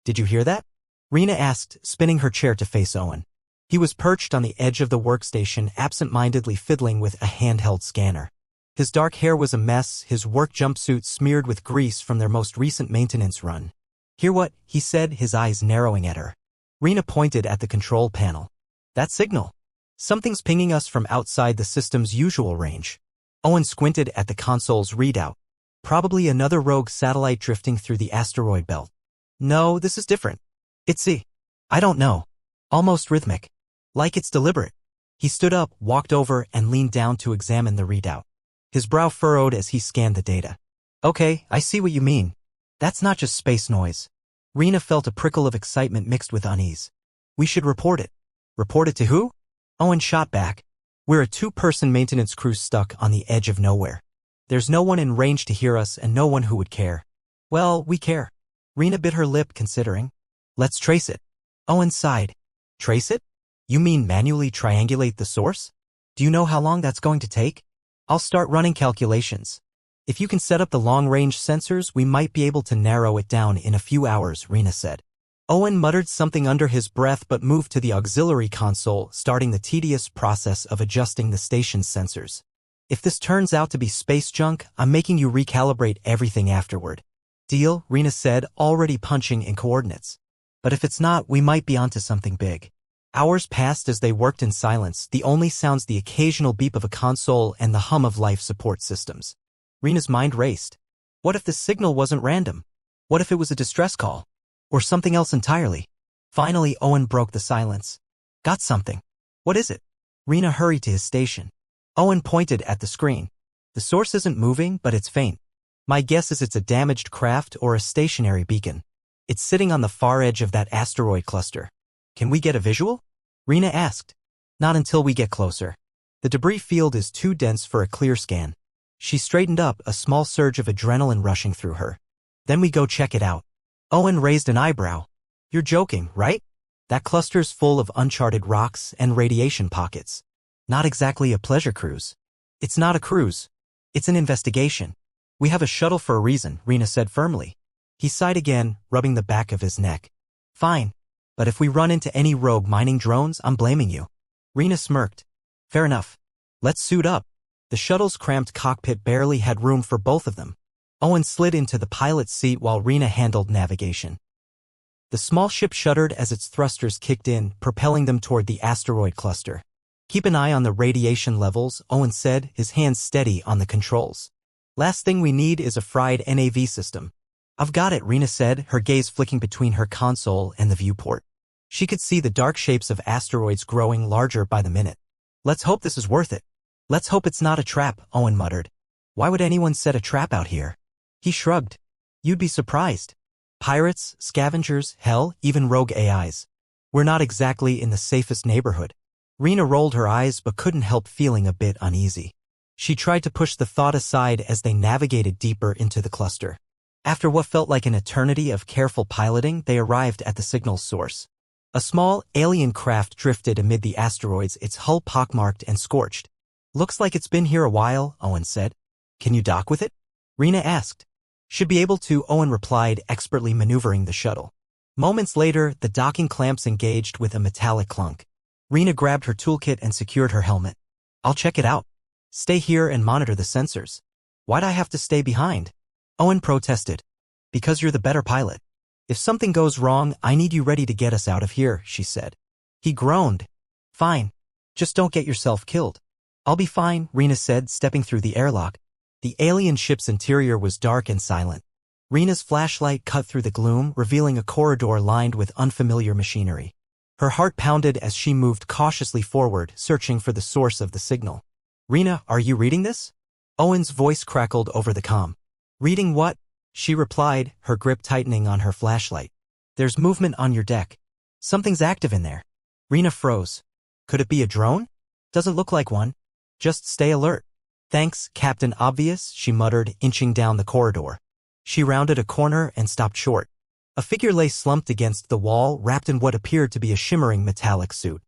Did you hear that? Rena asked, spinning her chair to face Owen. He was perched on the edge of the workstation, absent-mindedly fiddling with a handheld scanner. His dark hair was a mess, his work jumpsuit smeared with grease from their most recent maintenance run. "Hear what?" he said, his eyes narrowing at her. Rena pointed at the control panel. "That signal. Something's pinging us from outside the system's usual range." Owen squinted at the console's readout. "Probably another rogue satellite drifting through the asteroid belt." "No, this is different. I don't know. Almost rhythmic. Like it's deliberate." He stood up, walked over, and leaned down to examine the readout. His brow furrowed as he scanned the data. "Okay, I see what you mean. That's not just space noise." Rena felt a prickle of excitement mixed with unease. "We should report it." "Report it to who?" Owen shot back. "We're a two-person maintenance crew stuck on the edge of nowhere. There's no one in range to hear us and no one who would care." "Well, we care." Rena bit her lip, considering. "Let's trace it." Owen sighed. "Trace it? You mean manually triangulate the source? Do you know how long that's going to take?" "I'll start running calculations. If you can set up the long-range sensors, we might be able to narrow it down in a few hours," Rena said. Owen muttered something under his breath but moved to the auxiliary console, starting the tedious process of adjusting the station's sensors. "If this turns out to be space junk, I'm making you recalibrate everything afterward." "Deal," Rena said, already punching in coordinates. "But if it's not, we might be onto something big." Hours passed as they worked in silence, the only sounds the occasional beep of a console and the hum of life support systems. Rena's mind raced. What if the signal wasn't random? What if it was a distress call? Or something else entirely? Finally, Owen broke the silence. "Got something." "What is it?" Rena hurried to his station. Owen pointed at the screen. "The source isn't moving, but it's faint. My guess is it's a damaged craft or a stationary beacon. It's sitting on the far edge of that asteroid cluster." "Can we get a visual?" Rena asked. "Not until we get closer. The debris field is too dense for a clear scan." She straightened up, a small surge of adrenaline rushing through her. "Then we go check it out." Owen raised an eyebrow. "You're joking, right? That cluster's full of uncharted rocks and radiation pockets. Not exactly a pleasure cruise." "It's not a cruise. It's an investigation. We have a shuttle for a reason," Rena said firmly. He sighed again, rubbing the back of his neck. "Fine. But if we run into any rogue mining drones, I'm blaming you." Rena smirked. "Fair enough. Let's suit up." The shuttle's cramped cockpit barely had room for both of them. Owen slid into the pilot's seat while Rena handled navigation. The small ship shuddered as its thrusters kicked in, propelling them toward the asteroid cluster. "Keep an eye on the radiation levels," Owen said, his hands steady on the controls. "Last thing we need is a fried NAV system." "I've got it," Rena said, her gaze flicking between her console and the viewport. She could see the dark shapes of asteroids growing larger by the minute. "Let's hope this is worth it." "Let's hope it's not a trap," Owen muttered. "Why would anyone set a trap out here?" He shrugged. "You'd be surprised. Pirates, scavengers, hell, even rogue AIs. We're not exactly in the safest neighborhood." Rena rolled her eyes but couldn't help feeling a bit uneasy. She tried to push the thought aside as they navigated deeper into the cluster. After what felt like an eternity of careful piloting, they arrived at the signal source. A small, alien craft drifted amid the asteroids, its hull pockmarked and scorched. "Looks like it's been here a while," Owen said. "Can you dock with it?" Rena asked. "Should be able to," Owen replied, expertly maneuvering the shuttle. Moments later, the docking clamps engaged with a metallic clunk. Rena grabbed her toolkit and secured her helmet. "I'll check it out." "Stay here and monitor the sensors." "Why'd I have to stay behind?" Owen protested. "Because you're the better pilot. If something goes wrong, I need you ready to get us out of here," she said. He groaned. "Fine. Just don't get yourself killed." "I'll be fine," Rena said, stepping through the airlock. The alien ship's interior was dark and silent. Rena's flashlight cut through the gloom, revealing a corridor lined with unfamiliar machinery. Her heart pounded as she moved cautiously forward, searching for the source of the signal. "Rena, are you reading this?" Owen's voice crackled over the comm. "Reading what?" she replied, her grip tightening on her flashlight. "There's movement on your deck. Something's active in there." Rena froze. "Could it be a drone?" "Doesn't look like one. Just stay alert." "Thanks, Captain Obvious," she muttered, inching down the corridor. She rounded a corner and stopped short. A figure lay slumped against the wall, wrapped in what appeared to be a shimmering metallic suit.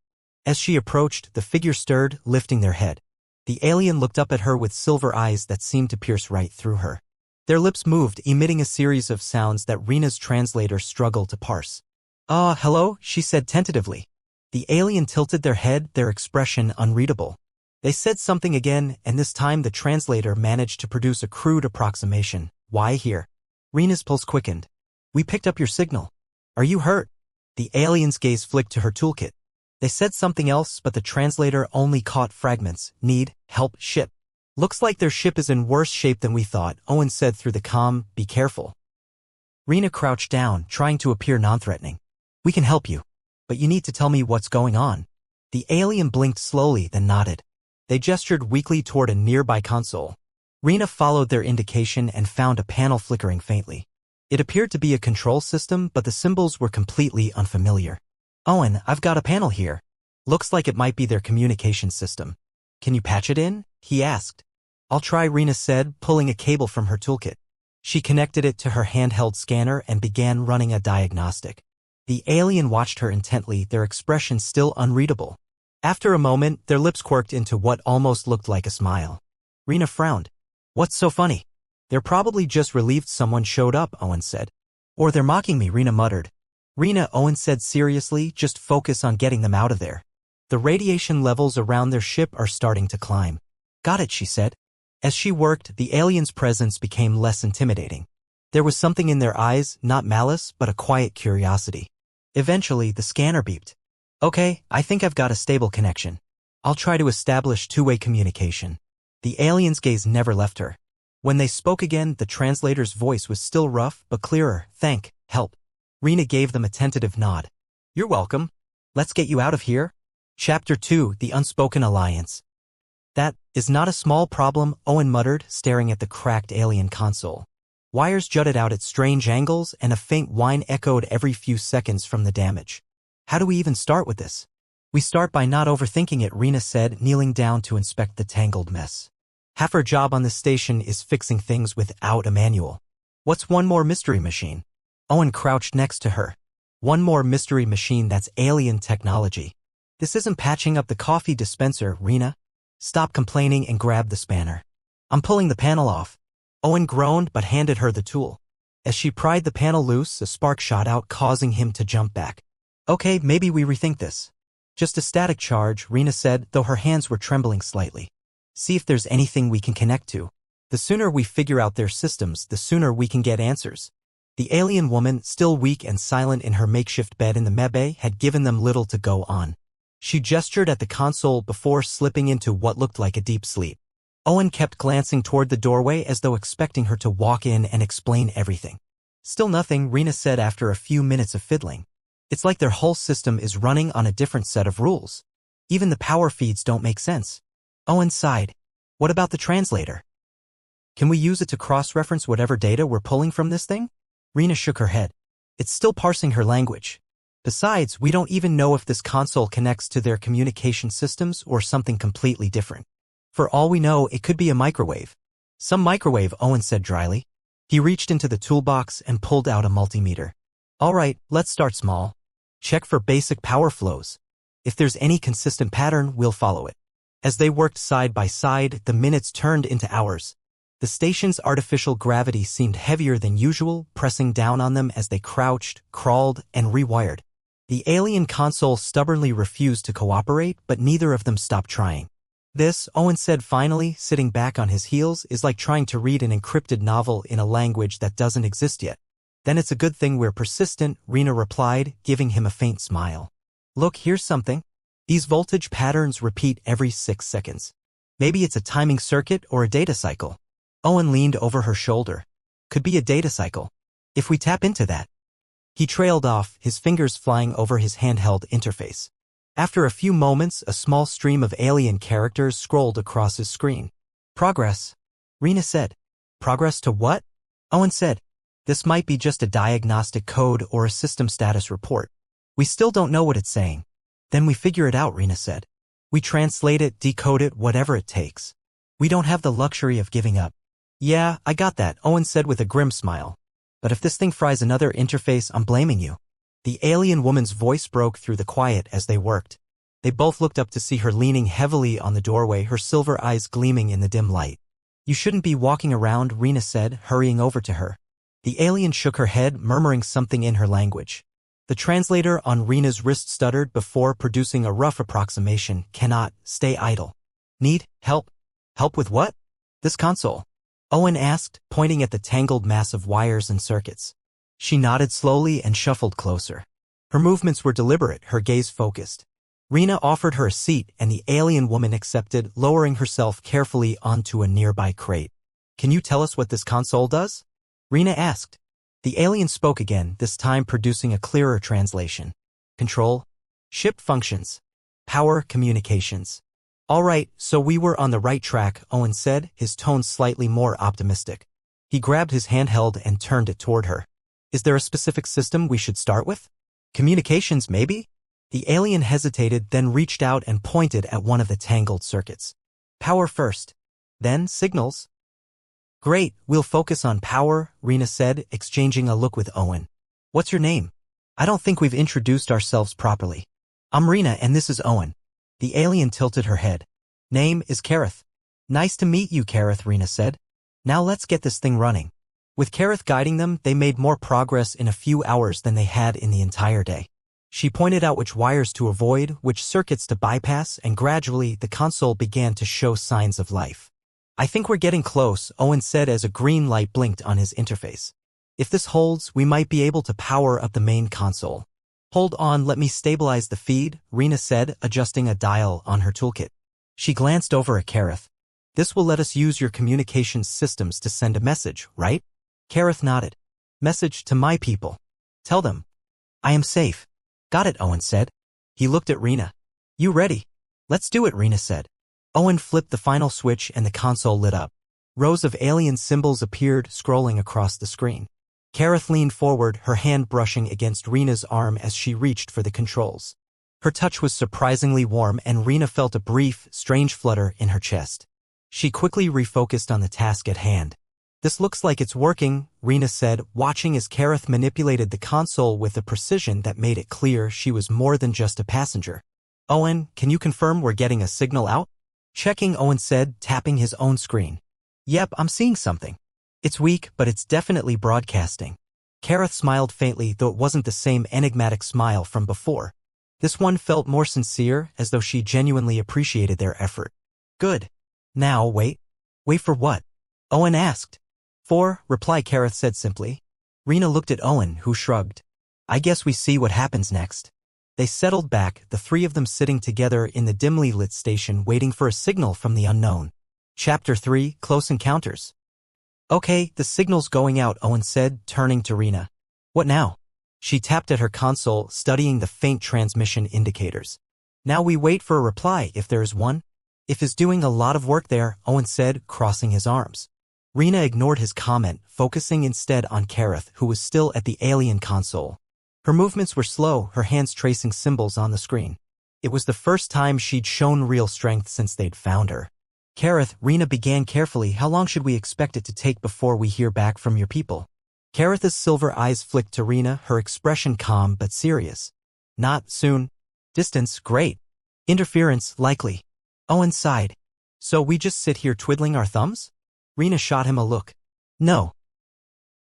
As she approached, the figure stirred, lifting their head. The alien looked up at her with silver eyes that seemed to pierce right through her. Their lips moved, emitting a series of sounds that Rena's translator struggled to parse. Hello, she said tentatively. The alien tilted their head, their expression unreadable. They said something again, and this time the translator managed to produce a crude approximation. Why here? Rena's pulse quickened. We picked up your signal. Are you hurt? The alien's gaze flicked to her toolkit. They said something else, but the translator only caught fragments. Need, help, ship. Looks like their ship is in worse shape than we thought, Owen said through the comm. Be careful. Rena crouched down, trying to appear non-threatening. We can help you, but you need to tell me what's going on. The alien blinked slowly, then nodded. They gestured weakly toward a nearby console. Rena followed their indication and found a panel flickering faintly. It appeared to be a control system, but the symbols were completely unfamiliar. Owen, I've got a panel here. Looks like it might be their communication system. Can you patch it in? He asked. I'll try, Rena said, pulling a cable from her toolkit. She connected it to her handheld scanner and began running a diagnostic. The alien watched her intently, their expression still unreadable. After a moment, their lips quirked into what almost looked like a smile. Rena frowned. What's so funny? They're probably just relieved someone showed up, Owen said. Or they're mocking me, Rena muttered. Rena, Owen said seriously, just focus on getting them out of there. The radiation levels around their ship are starting to climb. Got it, she said. As she worked, the alien's presence became less intimidating. There was something in their eyes, not malice, but a quiet curiosity. Eventually, the scanner beeped. Okay, I think I've got a stable connection. I'll try to establish two-way communication. The alien's gaze never left her. When they spoke again, the translator's voice was still rough, but clearer. Help. Rena gave them a tentative nod. You're welcome. Let's get you out of here. Chapter 2, The Unspoken Alliance. That is not a small problem, Owen muttered, staring at the cracked alien console. Wires jutted out at strange angles, and a faint whine echoed every few seconds from the damage. How do we even start with this? We start by not overthinking it, Rena said, kneeling down to inspect the tangled mess. Half her job on this station is fixing things without a manual. What's one more mystery machine? Owen crouched next to her. One more mystery machine, that's alien technology. This isn't patching up the coffee dispenser, Rena. Stop complaining and grab the spanner. I'm pulling the panel off. Owen groaned but handed her the tool. As she pried the panel loose, a spark shot out, causing him to jump back. Okay, maybe we rethink this. Just a static charge, Rena said, though her hands were trembling slightly. See if there's anything we can connect to. The sooner we figure out their systems, the sooner we can get answers. The alien woman, still weak and silent in her makeshift bed in the mebe, had given them little to go on. She gestured at the console before slipping into what looked like a deep sleep. Owen kept glancing toward the doorway as though expecting her to walk in and explain everything. Still nothing, Rena said after a few minutes of fiddling. It's like their whole system is running on a different set of rules. Even the power feeds don't make sense. Owen sighed. What about the translator? Can we use it to cross-reference whatever data we're pulling from this thing? Rena shook her head. It's still parsing her language. Besides, we don't even know if this console connects to their communication systems or something completely different. For all we know, it could be a microwave. Some microwave, Owen said dryly. He reached into the toolbox and pulled out a multimeter. All right, let's start small. Check for basic power flows. If there's any consistent pattern, we'll follow it. As they worked side by side, the minutes turned into hours. The station's artificial gravity seemed heavier than usual, pressing down on them as they crouched, crawled, and rewired. The alien console stubbornly refused to cooperate, but neither of them stopped trying. This, Owen said finally, sitting back on his heels, is like trying to read an encrypted novel in a language that doesn't exist yet. Then it's a good thing we're persistent, Rena replied, giving him a faint smile. Look, here's something. These voltage patterns repeat every 6 seconds. Maybe it's a timing circuit or a data cycle. Owen leaned over her shoulder. Could be a data cycle. If we tap into that. He trailed off, his fingers flying over his handheld interface. After a few moments, a small stream of alien characters scrolled across his screen. Progress, Rena said. Progress to what? Owen said. This might be just a diagnostic code or a system status report. We still don't know what it's saying. Then we figure it out, Rena said. We translate it, decode it, whatever it takes. We don't have the luxury of giving up. Yeah, I got that, Owen said with a grim smile. But if this thing fries another interface, I'm blaming you. The alien woman's voice broke through the quiet as they worked. They both looked up to see her leaning heavily on the doorway, her silver eyes gleaming in the dim light. You shouldn't be walking around, Rena said, hurrying over to her. The alien shook her head, murmuring something in her language. The translator on Rena's wrist stuttered before producing a rough approximation. Cannot stay idle. Need help? Help with what? This console. Owen asked, pointing at the tangled mass of wires and circuits. She nodded slowly and shuffled closer. Her movements were deliberate, her gaze focused. Rena offered her a seat and the alien woman accepted, lowering herself carefully onto a nearby crate. Can you tell us what this console does? Rena asked. The alien spoke again, this time producing a clearer translation. Control. Ship functions. Power communications. All right, so we were on the right track, Owen said, his tone slightly more optimistic. He grabbed his handheld and turned it toward her. Is there a specific system we should start with? Communications, maybe? The alien hesitated, then reached out and pointed at one of the tangled circuits. Power first. Then signals. Great, we'll focus on power, Rena said, exchanging a look with Owen. What's your name? I don't think we've introduced ourselves properly. I'm Rena and this is Owen. The alien tilted her head. Name is Kareth. Nice to meet you, Kareth, Rena said. Now let's get this thing running. With Kareth guiding them, they made more progress in a few hours than they had in the entire day. She pointed out which wires to avoid, which circuits to bypass, and gradually the console began to show signs of life. I think we're getting close, Owen said as a green light blinked on his interface. If this holds, we might be able to power up the main console. Hold on, let me stabilize the feed, Rena said, adjusting a dial on her toolkit. She glanced over at Kareth. This will let us use your communications systems to send a message, right? Kareth nodded. Message to my people. Tell them. I am safe. Got it, Owen said. He looked at Rena. You ready? Let's do it, Rena said. Owen flipped the final switch and the console lit up. Rows of alien symbols appeared, scrolling across the screen. Kareth leaned forward, her hand brushing against Rena's arm as she reached for the controls. Her touch was surprisingly warm and Rena felt a brief, strange flutter in her chest. She quickly refocused on the task at hand. This looks like it's working, Rena said, watching as Kareth manipulated the console with a precision that made it clear she was more than just a passenger. Owen, can you confirm we're getting a signal out? Checking, Owen said, tapping his own screen. Yep, I'm seeing something. It's weak, but it's definitely broadcasting. Kareth smiled faintly, though it wasn't the same enigmatic smile from before. This one felt more sincere, as though she genuinely appreciated their effort. Good. Now, wait. Wait for what? Owen asked. Reply, Kareth said simply. Rena looked at Owen, who shrugged. I guess we see what happens next. They settled back, the three of them sitting together in the dimly lit station waiting for a signal from the unknown. Chapter 3, Close Encounters. Okay, the signal's going out, Owen said, turning to Rena. What now? She tapped at her console, studying the faint transmission indicators. Now we wait for a reply, if there is one. If is doing a lot of work there, Owen said, crossing his arms. Rena ignored his comment, focusing instead on Kareth, who was still at the alien console. Her movements were slow, her hands tracing symbols on the screen. It was the first time she'd shown real strength since they'd found her. Kareth, Rena began carefully, how long should we expect it to take before we hear back from your people? Kareth's silver eyes flicked to Rena, her expression calm but serious. Not soon. Distance, great. Interference, likely. Owen sighed. So we just sit here twiddling our thumbs? Rena shot him a look. No.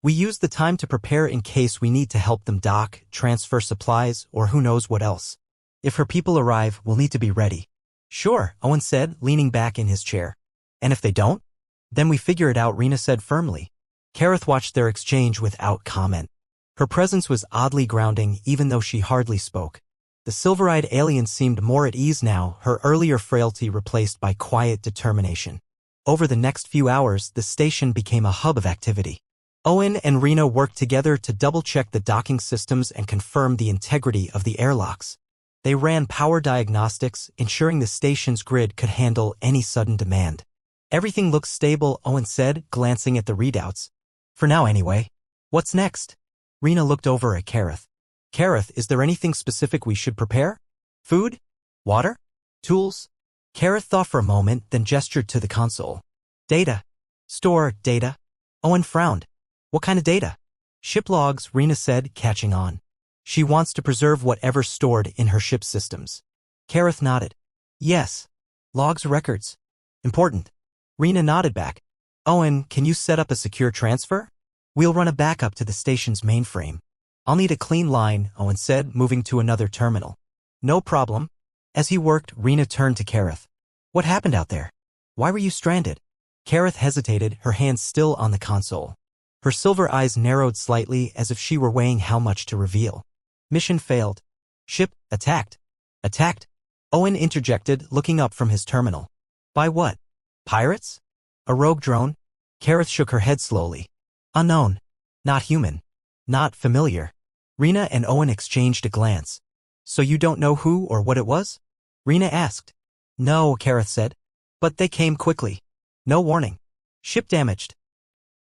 We use the time to prepare in case we need to help them dock, transfer supplies, or who knows what else. If her people arrive, we'll need to be ready. Sure, Owen said, leaning back in his chair. And if they don't? Then we figure it out, Rena said firmly. Kareth watched their exchange without comment. Her presence was oddly grounding, even though she hardly spoke. The silver-eyed alien seemed more at ease now, her earlier frailty replaced by quiet determination. Over the next few hours, the station became a hub of activity. Owen and Rena worked together to double-check the docking systems and confirm the integrity of the airlocks. They ran power diagnostics, ensuring the station's grid could handle any sudden demand. Everything looks stable, Owen said, glancing at the readouts. For now anyway. What's next? Rena looked over at Kareth. Kareth, is there anything specific we should prepare? Food? Water? Tools? Kareth thought for a moment, then gestured to the console. Data. Store data. Owen frowned. What kind of data? Ship logs, Rena said, catching on. She wants to preserve whatever's stored in her ship systems. Kareth nodded. Yes. Logs, records. Important. Rena nodded back. Owen, can you set up a secure transfer? We'll run a backup to the station's mainframe. I'll need a clean line, Owen said, moving to another terminal. No problem. As he worked, Rena turned to Kareth. What happened out there? Why were you stranded? Kareth hesitated, her hands still on the console. Her silver eyes narrowed slightly as if she were weighing how much to reveal. Mission failed. Ship attacked. Attacked? Owen interjected, looking up from his terminal. By what? Pirates? A rogue drone? Kareth shook her head slowly. Unknown. Not human. Not familiar. Rena and Owen exchanged a glance. So you don't know who or what it was? Rena asked. No, Kareth said. But they came quickly. No warning. Ship damaged.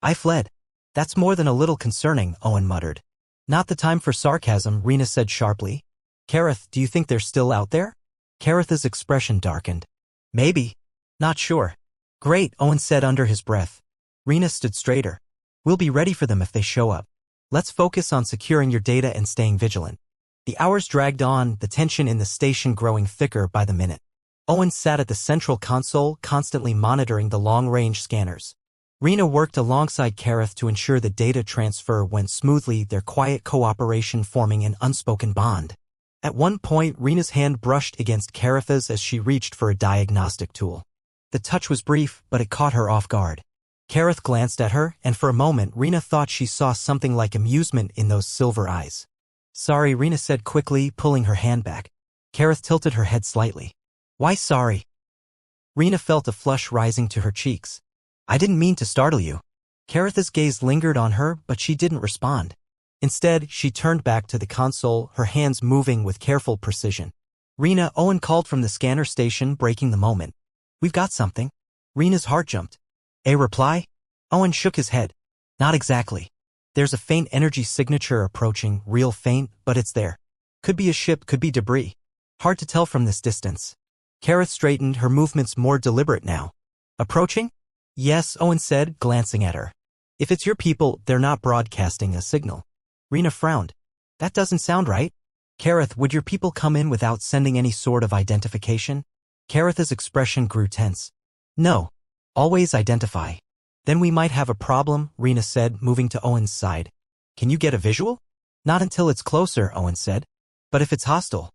I fled. That's more than a little concerning, Owen muttered. Not the time for sarcasm, Rena said sharply. Kareth, do you think they're still out there? Kareth's expression darkened. Maybe. Not sure. Great, Owen said under his breath. Rena stood straighter. We'll be ready for them if they show up. Let's focus on securing your data and staying vigilant. The hours dragged on, the tension in the station growing thicker by the minute. Owen sat at the central console, constantly monitoring the long-range scanners. Rena worked alongside Kareth to ensure the data transfer went smoothly, their quiet cooperation forming an unspoken bond. At one point, Rena's hand brushed against Kareth's as she reached for a diagnostic tool. The touch was brief, but it caught her off guard. Kareth glanced at her, and for a moment Rena thought she saw something like amusement in those silver eyes. Sorry, Rena said quickly, pulling her hand back. Kareth tilted her head slightly. Why sorry? Rena felt a flush rising to her cheeks. I didn't mean to startle you. Kareth's gaze lingered on her, but she didn't respond. Instead, she turned back to the console, her hands moving with careful precision. Rena, Owen called from the scanner station, breaking the moment. We've got something. Rena's heart jumped. A reply? Owen shook his head. Not exactly. There's a faint energy signature approaching, real faint, but it's there. Could be a ship, could be debris. Hard to tell from this distance. Kareth straightened, her movements more deliberate now. Approaching? Yes, Owen said, glancing at her. If it's your people, they're not broadcasting a signal. Rena frowned. That doesn't sound right. Kareth, would your people come in without sending any sort of identification? Kareth's expression grew tense. No. Always identify. Then we might have a problem, Rena said, moving to Owen's side. Can you get a visual? Not until it's closer, Owen said. But if it's hostile?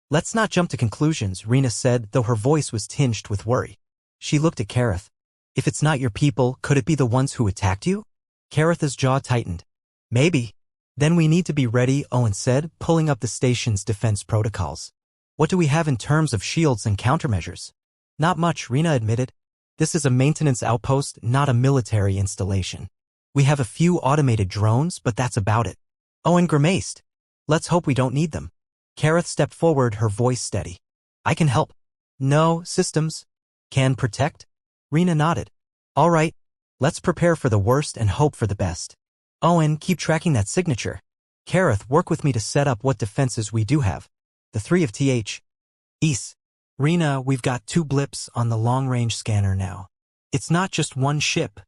Let's not jump to conclusions, Rena said, though her voice was tinged with worry. She looked at Kareth. If it's not your people, could it be the ones who attacked you? Kareth's jaw tightened. Maybe. Then we need to be ready, Owen said, pulling up the station's defense protocols. What do we have in terms of shields and countermeasures? Not much, Rena admitted. This is a maintenance outpost, not a military installation. We have a few automated drones, but that's about it. Owen grimaced. Let's hope we don't need them. Kareth stepped forward, her voice steady. I can help. No, systems. Can protect? Rena nodded. All right. Let's prepare for the worst and hope for the best. Owen, keep tracking that signature. Kareth, work with me to set up what defenses we do have. The three of TH. East. Rena, we've got 2 blips on the long-range scanner now. It's not just one ship,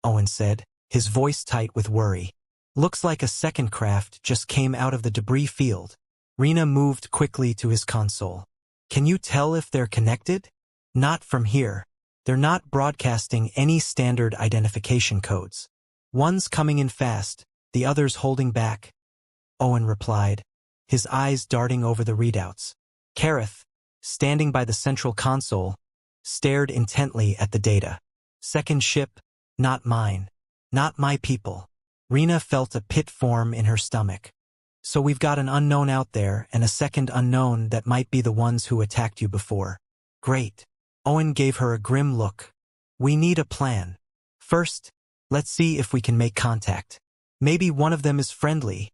Owen said, his voice tight with worry. Looks like a second craft just came out of the debris field. Rena moved quickly to his console. Can you tell if they're connected? Not from here. They're not broadcasting any standard identification codes. One's coming in fast, the other's holding back. Owen replied, his eyes darting over the readouts. Kareth, standing by the central console, stared intently at the data. Second ship, not mine. Not my people. Rena felt a pit form in her stomach. So we've got an unknown out there and a second unknown that might be the ones who attacked you before. Great. Owen gave her a grim look. We need a plan. First, let's see if we can make contact. Maybe one of them is friendly,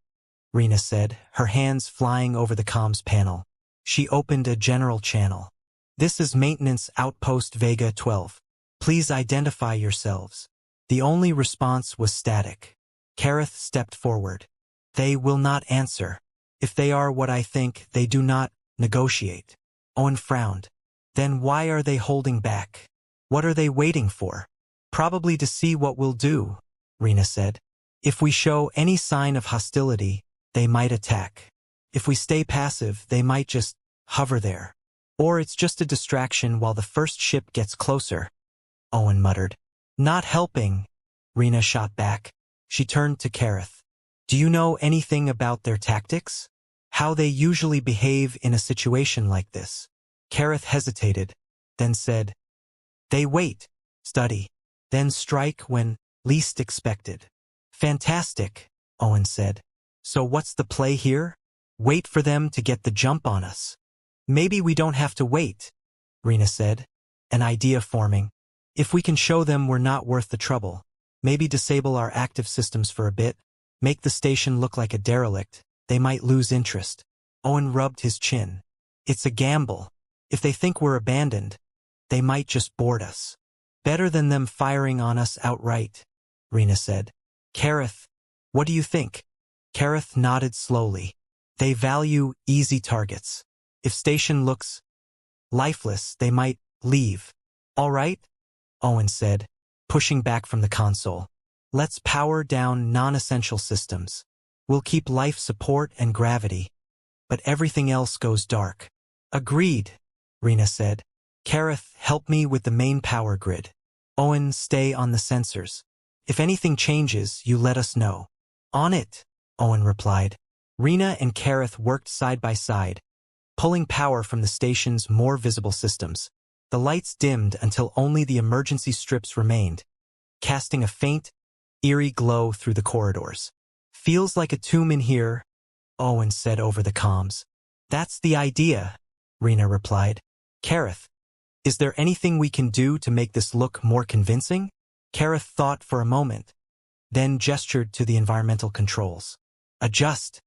Rena said, her hands flying over the comms panel. She opened a general channel. This is Maintenance Outpost Vega 12. Please identify yourselves. The only response was static. Kareth stepped forward. They will not answer. If they are what I think, they do not negotiate. Owen frowned. Then why are they holding back? What are they waiting for? Probably to see what we'll do, Rena said. If we show any sign of hostility, they might attack. If we stay passive, they might just hover there. Or it's just a distraction while the first ship gets closer, Owen muttered. Not helping, Rena shot back. She turned to Kareth. Do you know anything about their tactics? How they usually behave in a situation like this? Kareth hesitated, then said, They wait, study, then strike when least expected. Fantastic, Owen said. So what's the play here? Wait for them to get the jump on us. Maybe we don't have to wait, Rena said, an idea forming. If we can show them we're not worth the trouble, maybe disable our active systems for a bit, make the station look like a derelict, they might lose interest. Owen rubbed his chin. It's a gamble. If they think we're abandoned, they might just board us. Better than them firing on us outright, Rena said. Kareth, what do you think? Kareth nodded slowly. They value easy targets. If station looks lifeless, they might leave. All right, Owen said, pushing back from the console. Let's power down non-essential systems. We'll keep life support and gravity, but everything else goes dark. Agreed, Rena said. Kareth, help me with the main power grid. Owen, stay on the sensors. If anything changes, you let us know. On it, Owen replied. Rena and Kareth worked side by side, pulling power from the station's more visible systems. The lights dimmed until only the emergency strips remained, casting a faint, eerie glow through the corridors. Feels like a tomb in here, Owen said over the comms. That's the idea, Rena replied. Kareth, is there anything we can do to make this look more convincing? Kareth thought for a moment, then gestured to the environmental controls. Adjust.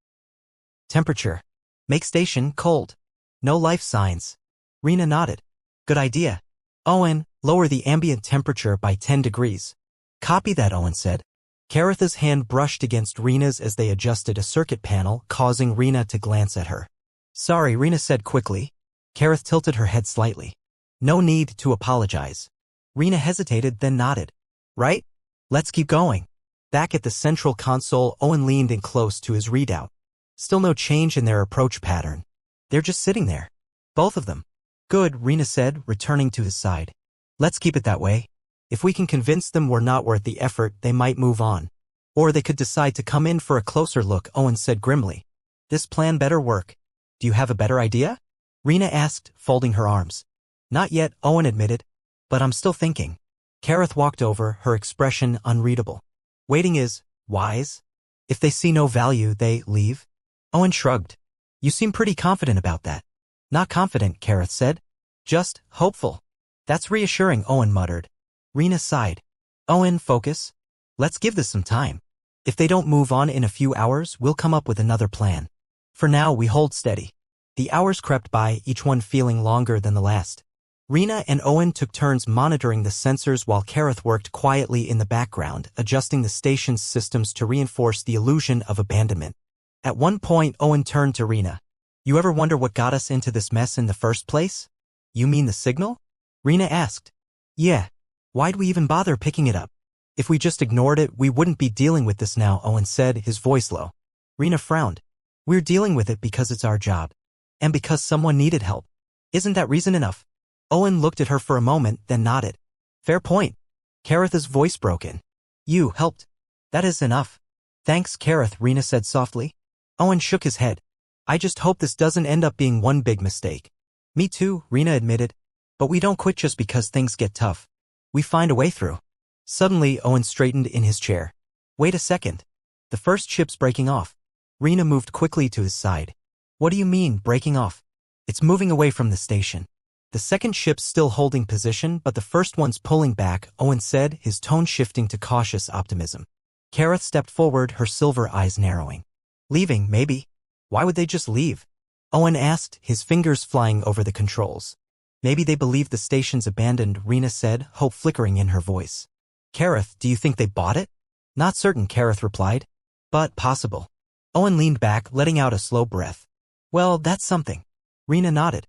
Temperature. Make station cold. No life signs. Rena nodded. Good idea. Owen, lower the ambient temperature by 10 degrees. Copy that, Owen said. Kareth's hand brushed against Rena's as they adjusted a circuit panel, causing Rena to glance at her. Sorry, Rena said quickly. Kareth tilted her head slightly. No need to apologize. Rena hesitated, then nodded. Right? Let's keep going. Back at the central console, Owen leaned in close to his readout. Still no change in their approach pattern. They're just sitting there. Both of them. Good, Rena said, returning to his side. Let's keep it that way. If we can convince them we're not worth the effort, they might move on. Or they could decide to come in for a closer look, Owen said grimly. This plan better work. Do you have a better idea? Rena asked, folding her arms. Not yet, Owen admitted. But I'm still thinking. Kareth walked over, her expression unreadable. Waiting is wise. If they see no value, they leave. Owen shrugged. You seem pretty confident about that. Not confident, Kareth said. Just hopeful. That's reassuring, Owen muttered. Rena sighed. Owen, focus. Let's give this some time. If they don't move on in a few hours, we'll come up with another plan. For now, we hold steady. The hours crept by, each one feeling longer than the last. Rena and Owen took turns monitoring the sensors while Kareth worked quietly in the background, adjusting the station's systems to reinforce the illusion of abandonment. At one point, Owen turned to Rena. You ever wonder what got us into this mess in the first place? You mean the signal? Rena asked. Yeah. Why'd we even bother picking it up? If we just ignored it, we wouldn't be dealing with this now, Owen said, his voice low. Rena frowned. We're dealing with it because it's our job. And because someone needed help. Isn't that reason enough? Owen looked at her for a moment, then nodded. Fair point. Kareth's voice broke in. You helped. That is enough. Thanks, Kareth, Rena said softly. Owen shook his head. I just hope this doesn't end up being one big mistake. Me too, Rena admitted. But we don't quit just because things get tough. We find a way through. Suddenly, Owen straightened in his chair. Wait a second. The first ship's breaking off. Rena moved quickly to his side. What do you mean, breaking off? It's moving away from the station. The second ship's still holding position, but the first one's pulling back, Owen said, his tone shifting to cautious optimism. Kareth stepped forward, her silver eyes narrowing. Leaving, maybe. Why would they just leave? Owen asked, his fingers flying over the controls. Maybe they believe the station's abandoned, Rena said, hope flickering in her voice. Kareth, do you think they bought it? Not certain, Kareth replied. But possible. Owen leaned back, letting out a slow breath. Well, that's something. Rena nodded.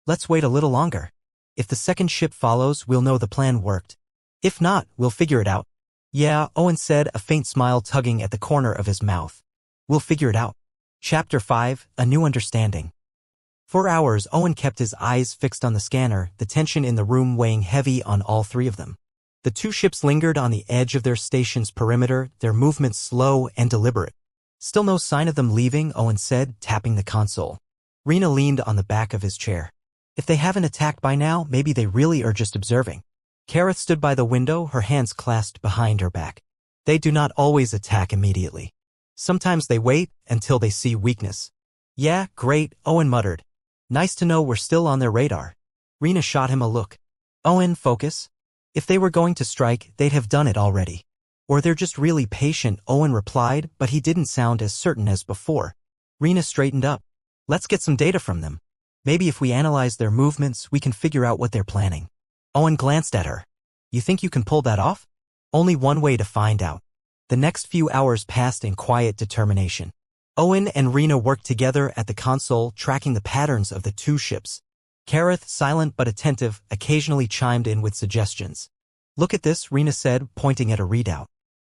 Let's wait a little longer. If the second ship follows, we'll know the plan worked. If not, we'll figure it out. Yeah, Owen said, a faint smile tugging at the corner of his mouth. We'll figure it out. Chapter 5, A New Understanding. For hours, Owen kept his eyes fixed on the scanner, the tension in the room weighing heavy on all three of them. The two ships lingered on the edge of their station's perimeter, their movements slow and deliberate. Still no sign of them leaving, Owen said, tapping the console. Rena leaned on the back of his chair. If they haven't attacked by now, maybe they really are just observing. Kareth stood by the window, her hands clasped behind her back. They do not always attack immediately. Sometimes they wait until they see weakness. Yeah, great, Owen muttered. Nice to know we're still on their radar. Rena shot him a look. Owen, focus. If they were going to strike, they'd have done it already. Or they're just really patient, Owen replied, but he didn't sound as certain as before. Rena straightened up. Let's get some data from them. Maybe if we analyze their movements, we can figure out what they're planning. Owen glanced at her. You think you can pull that off? Only one way to find out. The next few hours passed in quiet determination. Owen and Rena worked together at the console, tracking the patterns of the two ships. Kareth, silent but attentive, occasionally chimed in with suggestions. Look at this, Rena said, pointing at a readout.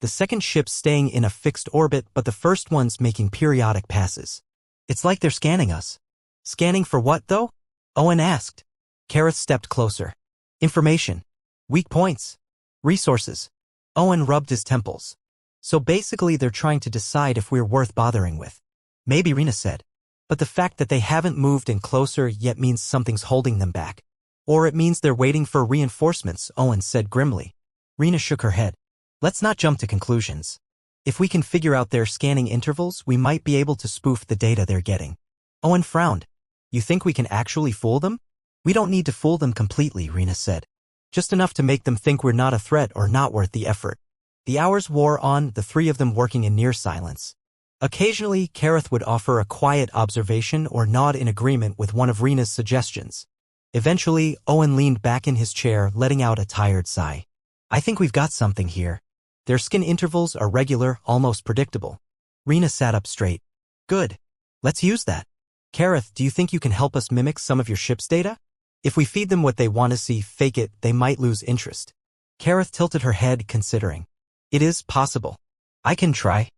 The second ship's staying in a fixed orbit, but the first one's making periodic passes. It's like they're scanning us. Scanning for what, though? Owen asked. Kareth stepped closer. Information. Weak points. Resources. Owen rubbed his temples. So basically they're trying to decide if we're worth bothering with. Maybe, Rena said. But the fact that they haven't moved in closer yet means something's holding them back. Or it means they're waiting for reinforcements, Owen said grimly. Rena shook her head. Let's not jump to conclusions. If we can figure out their scanning intervals, we might be able to spoof the data they're getting. Owen frowned. You think we can actually fool them? We don't need to fool them completely, Rena said. Just enough to make them think we're not a threat or not worth the effort. The hours wore on, the three of them working in near silence. Occasionally, Kareth would offer a quiet observation or nod in agreement with one of Rena's suggestions. Eventually, Owen leaned back in his chair, letting out a tired sigh. I think we've got something here. Their skin intervals are regular, almost predictable. Rena sat up straight. Good. Let's use that. Kareth, do you think you can help us mimic some of your ship's data? If we feed them what they want to see, fake it, they might lose interest. Kareth tilted her head, considering. It is possible. I can try.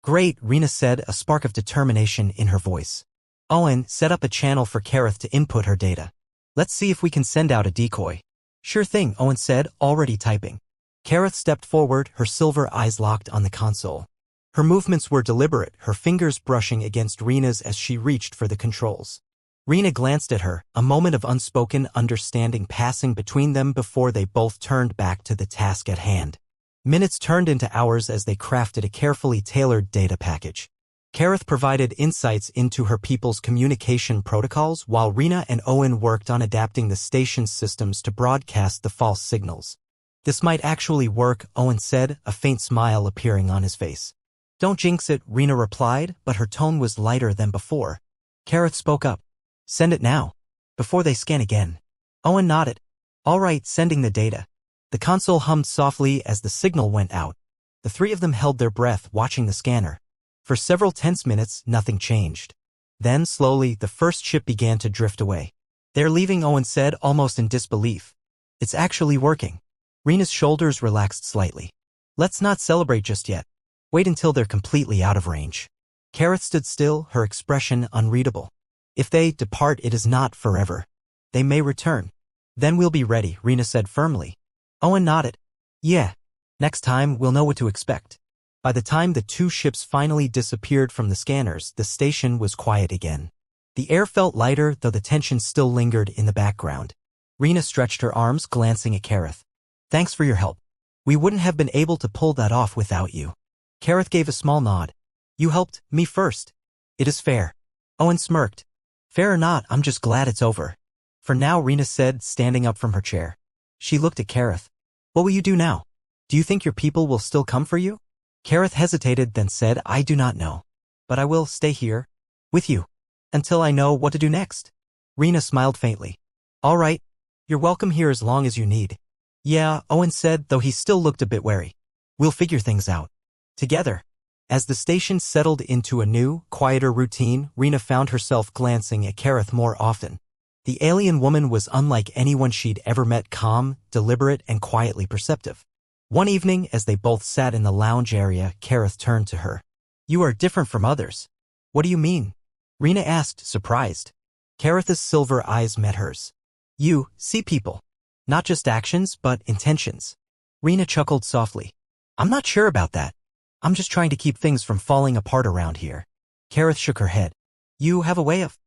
Great, Rena said, a spark of determination in her voice. Owen, set up a channel for Kareth to input her data. Let's see if we can send out a decoy. Sure thing, Owen said, already typing. Kareth stepped forward, her silver eyes locked on the console. Her movements were deliberate, her fingers brushing against Rena's as she reached for the controls. Rena glanced at her, a moment of unspoken understanding passing between them before they both turned back to the task at hand. Minutes turned into hours as they crafted a carefully tailored data package. Kareth provided insights into her people's communication protocols while Rena and Owen worked on adapting the station's systems to broadcast the false signals. This might actually work, Owen said, a faint smile appearing on his face. Don't jinx it, Rena replied, but her tone was lighter than before. Kareth spoke up. Send it now. Before they scan again. Owen nodded. All right, sending the data. The console hummed softly as the signal went out. The three of them held their breath, watching the scanner. For several tense minutes, nothing changed. Then, slowly, the first ship began to drift away. They're leaving, Owen said, almost in disbelief. It's actually working. Rena's shoulders relaxed slightly. Let's not celebrate just yet. Wait until they're completely out of range. Kareth stood still, her expression unreadable. If they depart, it is not forever. They may return. Then we'll be ready, Rena said firmly. Owen nodded. Yeah. Next time, we'll know what to expect. By the time the two ships finally disappeared from the scanners, the station was quiet again. The air felt lighter, though the tension still lingered in the background. Rena stretched her arms, glancing at Kareth. Thanks for your help. We wouldn't have been able to pull that off without you. Kareth gave a small nod. You helped me first. It is fair. Owen smirked. Fair or not, I'm just glad it's over. For now, Rena said, standing up from her chair. She looked at Kareth. What will you do now? Do you think your people will still come for you? Kareth hesitated, then said, I do not know. But I will stay here, with you, until I know what to do next. Rena smiled faintly. All right. You're welcome here as long as you need. Yeah, Owen said, though he still looked a bit wary. We'll figure things out. Together. As the station settled into a new, quieter routine, Rena found herself glancing at Kareth more often. The alien woman was unlike anyone she'd ever met, calm, deliberate, and quietly perceptive. One evening, as they both sat in the lounge area, Kareth turned to her. You are different from others. What do you mean? Rena asked, surprised. Kareth's silver eyes met hers. You see people. Not just actions, but intentions. Rena chuckled softly. I'm not sure about that. I'm just trying to keep things from falling apart around here. Kareth shook her head. You have a way of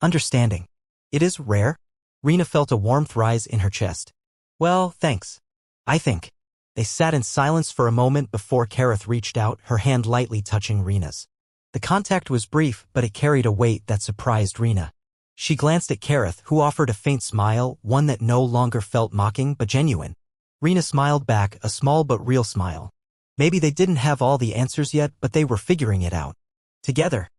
understanding. It is rare. Rena felt a warmth rise in her chest. Well, thanks. I think. They sat in silence for a moment before Kareth reached out, her hand lightly touching Rena's. The contact was brief, but it carried a weight that surprised Rena. She glanced at Kareth, who offered a faint smile, one that no longer felt mocking but genuine. Rena smiled back, a small but real smile. Maybe they didn't have all the answers yet, but they were figuring it out. Together.